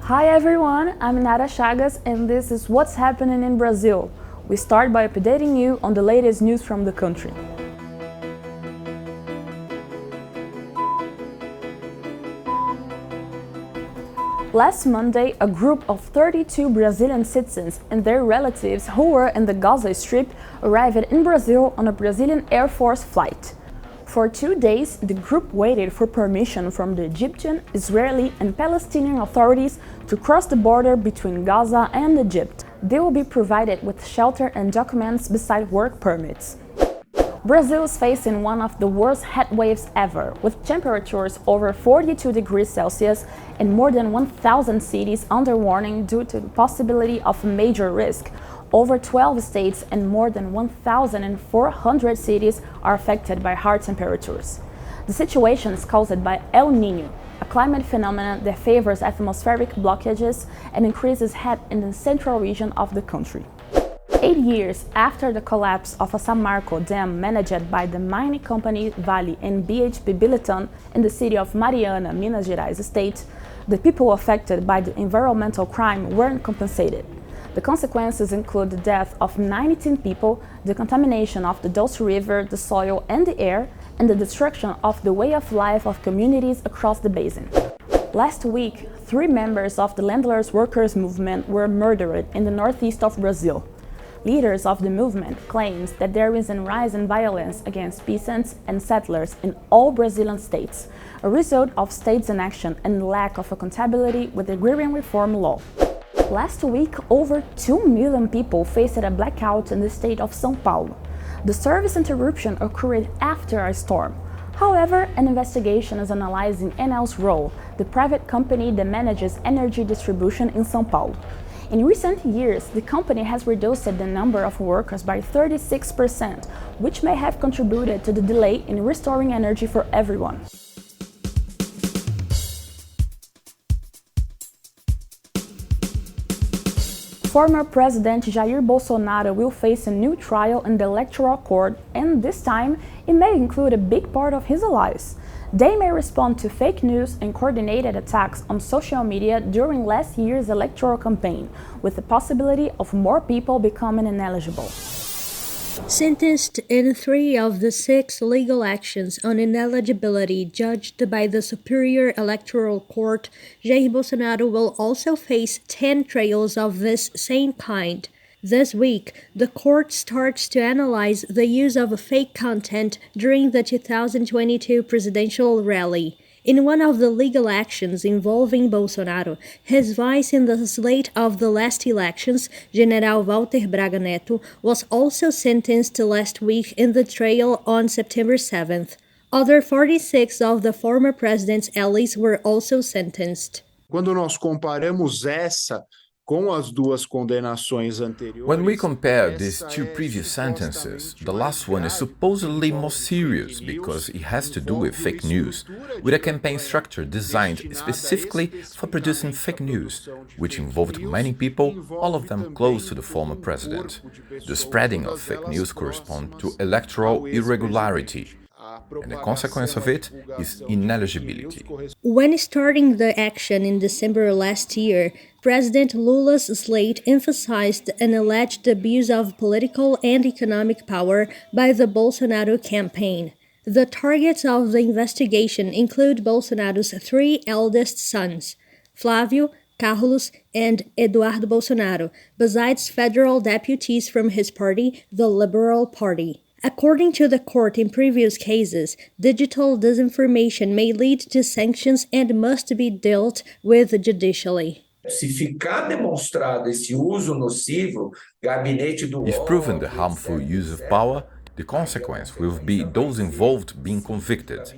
Hi everyone, I'm Nara Chagas and this is What's Happening in Brazil. We start by updating you on the latest news from the country. Last Monday, a group of 32 Brazilian citizens and their relatives who were in the Gaza Strip arrived in Brazil on a Brazilian Air Force flight. For 2 days, the group waited for permission from the Egyptian, Israeli and Palestinian authorities to cross the border between Gaza and Egypt. They will be provided with shelter and documents beside work permits. Brazil is facing one of the worst heat waves ever, with temperatures over 42 degrees Celsius and more than 1,000 cities under warning due to the possibility of a major risk. Over 12 states and more than 1,400 cities are affected by high temperatures. The situation is caused by El Niño, a climate phenomenon that favors atmospheric blockages and increases heat in the central region of the country. 8 years after the collapse of a São Marco dam managed by the mining company Vale and WHIB Billiton in the city of Mariana, Minas Gerais state, the people affected by the environmental crime weren't compensated. The consequences include the death of 19 people, the contamination of the Doce River, the soil and the air, and the destruction of the way of life of communities across the basin. Last week, 3 members of the landless workers movement were murdered in the northeast of Brazil. Leaders of the movement claims that there is a rise in violence against peasants and settlers in all Brazilian states, a result of states' inaction and lack of accountability with the agrarian reform law. Last week, over 2 million people faced a blackout in the state of São Paulo. The service interruption occurred after a storm. However, an investigation is analyzing Enel's role, the private company that manages energy distribution in São Paulo. In recent years, the company has reduced the number of workers by 36%, which may have contributed to the delay in restoring energy for everyone. Former President Jair Bolsonaro will face a new trial in the Electoral Court, and this time it may include a big part of his allies. They may respond to fake news and coordinated attacks on social media during last year's electoral campaign, with the possibility of more people becoming ineligible. Sentenced in 3 of the 6 legal actions on ineligibility judged by the Superior Electoral Court, Jair Bolsonaro will also face 10 trials of this same kind. This week, the court starts to analyze the use of fake content during the 2022 presidential rally. In one of the legal actions involving Bolsonaro, his vice in the slate of the last elections, General Walter Braga Neto, was also sentenced last week in the trial on September 7th. Other 46 of the former president's allies were also sentenced. Quando nós comparamos essa com as duas condenações anteriores. When we compare these 2 previous sentences, the last one is supposedly more serious because it has to do with fake news, with a campaign structure designed specifically for producing fake news, which involved many people, all of them close to the former president. The spreading of fake news corresponds to electoral irregularity, and the consequence of it is ineligibility. When starting the action in December last year, President Lula's slate emphasized an alleged abuse of political and economic power by the Bolsonaro campaign. The targets of the investigation include Bolsonaro's 3 eldest sons, Flávio, Carlos, and Eduardo Bolsonaro, besides federal deputies from his party, the Liberal Party. According to the court in previous cases, digital disinformation may lead to sanctions and must be dealt with judicially. If proven the harmful use of power, the consequence will be those involved being convicted.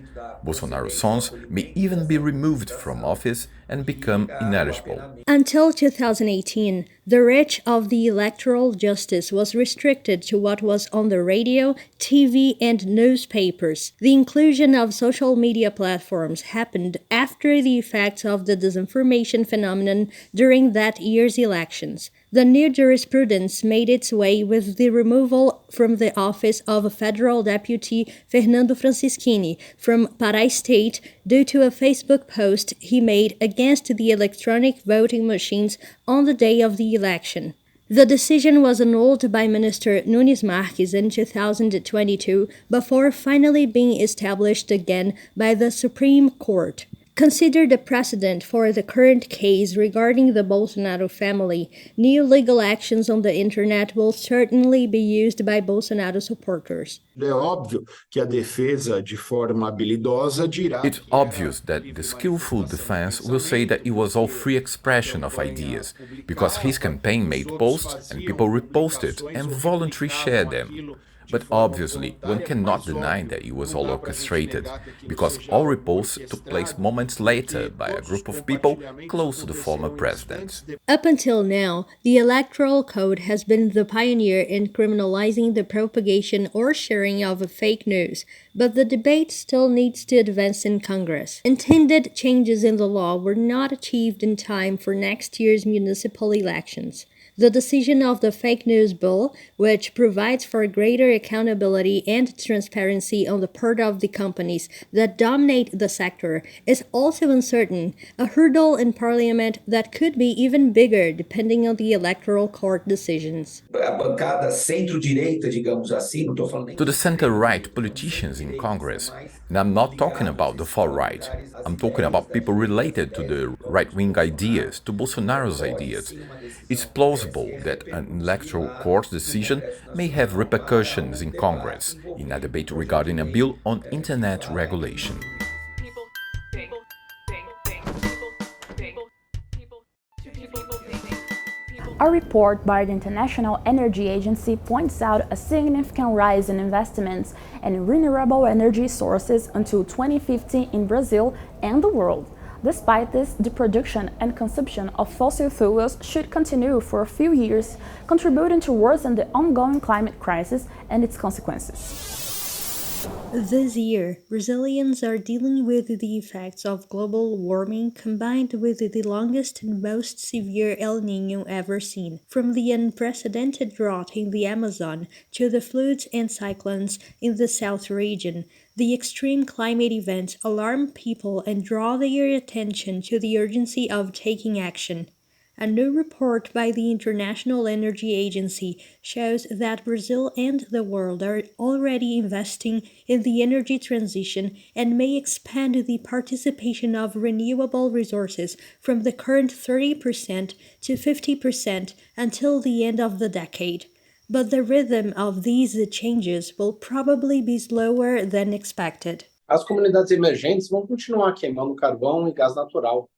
Bolsonaro's sons may even be removed from office and become ineligible. Until 2018, The reach of the electoral justice was restricted to what was on the radio, TV, and newspapers. The inclusion of social media platforms happened after the effects of the disinformation phenomenon during that year's elections. The new jurisprudence made its way with the removal from the office of Federal Deputy Fernando Francischini from Pará State due to a Facebook post he made against the electronic voting machines on the day of the election. The decision was annulled by Minister Nunes Marques in 2022 before finally being established again by the Supreme Court. Considered a precedent for the current case regarding the Bolsonaro family, new legal actions on the internet will certainly be used by Bolsonaro supporters. É óbvio que a defesa, de forma habilidosa, dirá. It's obvious that the skillful defense will say that it was all free expression of ideas, because his campaign made posts and people reposted and voluntarily shared them. But obviously, one cannot deny that it was all orchestrated, because all reposts took place moments later by a group of people close to the former president. Up until now, the Electoral Code has been the pioneer in criminalizing the propagation or sharing of fake news, but the debate still needs to advance in Congress. Intended changes in the law were not achieved in time for next year's municipal elections. The decision of the fake news bill, which provides for greater accountability and transparency on the part of the companies that dominate the sector, is also uncertain, a hurdle in parliament that could be even bigger depending on the electoral court decisions. A bancada centro-direita, digamos assim, não estou falando nem... To the center-right politicians in Congress, and I'm not talking about the far-right, I'm talking about people related to the right-wing ideas, to Bolsonaro's ideas. It's plausible that an electoral court decision may have repercussions in Congress in a debate regarding a bill on internet regulation. A report by the International Energy Agency points out a significant rise in investments in renewable energy sources until 2050 in Brazil and the world. Despite this, the production and consumption of fossil fuels should continue for a few years, contributing to worsen the ongoing climate crisis and its consequences. This year, Brazilians are dealing with the effects of global warming combined with the longest and most severe El Niño ever seen, from the unprecedented drought in the Amazon to the floods and cyclones in the South region. The extreme climate events alarm people and draw their attention to the urgency of taking action. A new report by the International Energy Agency shows that Brazil and the world are already investing in the energy transition and may expand the participation of renewable resources from the current 30% to 50% until the end of the decade. But the rhythm of these changes will probably be slower than expected. As comunidades emergentes vão continuar queimando carvão e gás natural.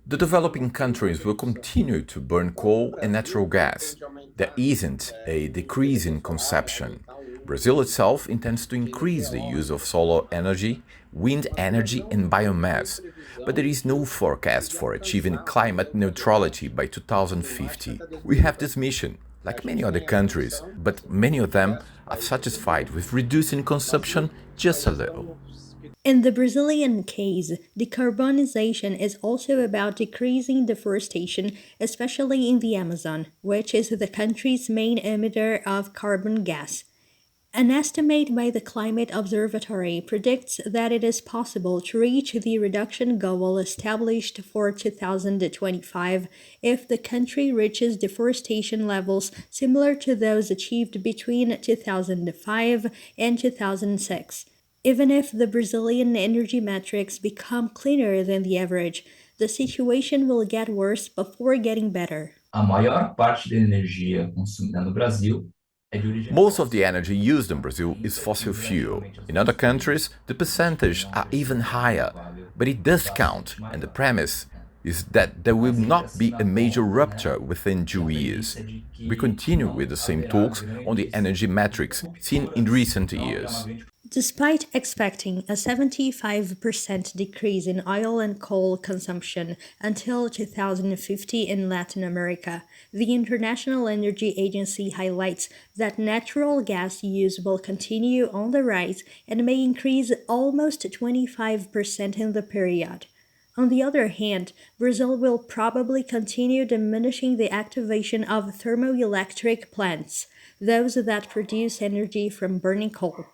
The developing countries will continue to burn coal and natural gas. There isn't a decrease in consumption. Brazil itself intends to increase the use of solar energy, wind energy and biomass, but there is no forecast for achieving climate neutrality by 2050. We have this mission, like many other countries, but many of them are satisfied with reducing consumption just a little. In the Brazilian case, decarbonization is also about decreasing deforestation, especially in the Amazon, which is the country's main emitter of carbon gas. An estimate by the Climate Observatory predicts that it is possible to reach the reduction goal established for 2025 if the country reaches deforestation levels similar to those achieved between 2005 and 2006. Even if the Brazilian energy metrics become cleaner than the average, the situation will get worse before getting better. A maior parte da energia consumida no Brasil é de origem... Most of the energy used in Brazil is fossil fuel. In other countries, the percentages are even higher, but it does count, and the premise is that there will not be a major rupture within 2 years. We continue with the same talks on the energy metrics seen in recent years. Despite expecting a 75% decrease in oil and coal consumption until 2050 in Latin America, the International Energy Agency highlights that natural gas use will continue on the rise and may increase almost 25% in the period. On the other hand, Brazil will probably continue diminishing the activation of thermoelectric plants, those that produce energy from burning coal.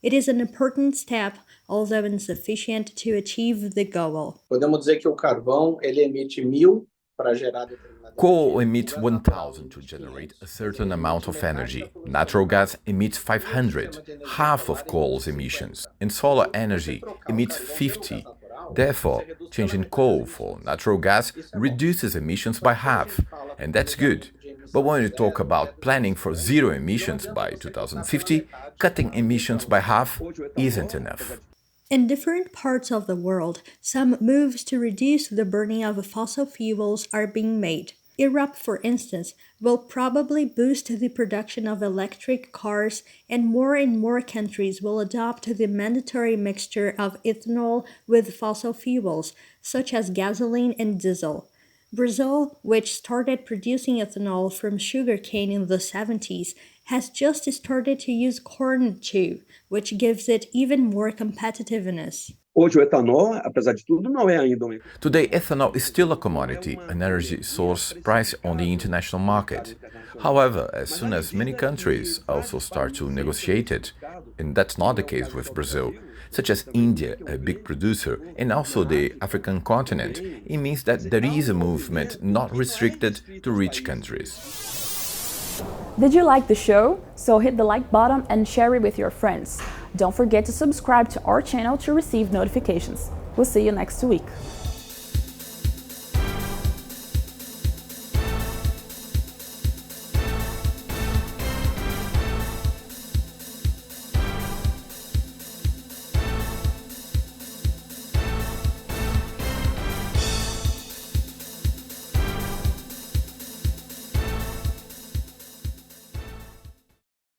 It is an important step, although insufficient to achieve the goal. Podemos dizer que o carvão ele emite 1.000 para gerar determinada Coal emits 1,000 to generate a certain amount of energy. Natural gas emits 500, half of coal's emissions. And solar energy emits 50. Therefore, changing coal for natural gas reduces emissions by half, and that's good. But when you talk about planning for zero emissions by 2050, cutting emissions by half isn't enough. In different parts of the world, some moves to reduce the burning of fossil fuels are being made. Europe, for instance, will probably boost the production of electric cars, and more countries will adopt the mandatory mixture of ethanol with fossil fuels, such as gasoline and diesel. Brazil, which started producing ethanol from sugarcane in the 70s, has just started to use corn too, which gives it even more competitiveness. Hoje o etanol, apesar de tudo, não é ainda Today, ethanol is still a commodity, an energy source priced on the international market. However, as soon as many countries also start to negotiate it, and that's not the case with Brazil, such as India, a big producer, and also the African continent, it means that there is a movement not restricted to rich countries. Did you like the show? So hit the like button and share it with your friends. Don't forget to subscribe to our channel to receive notifications. We'll see you next week.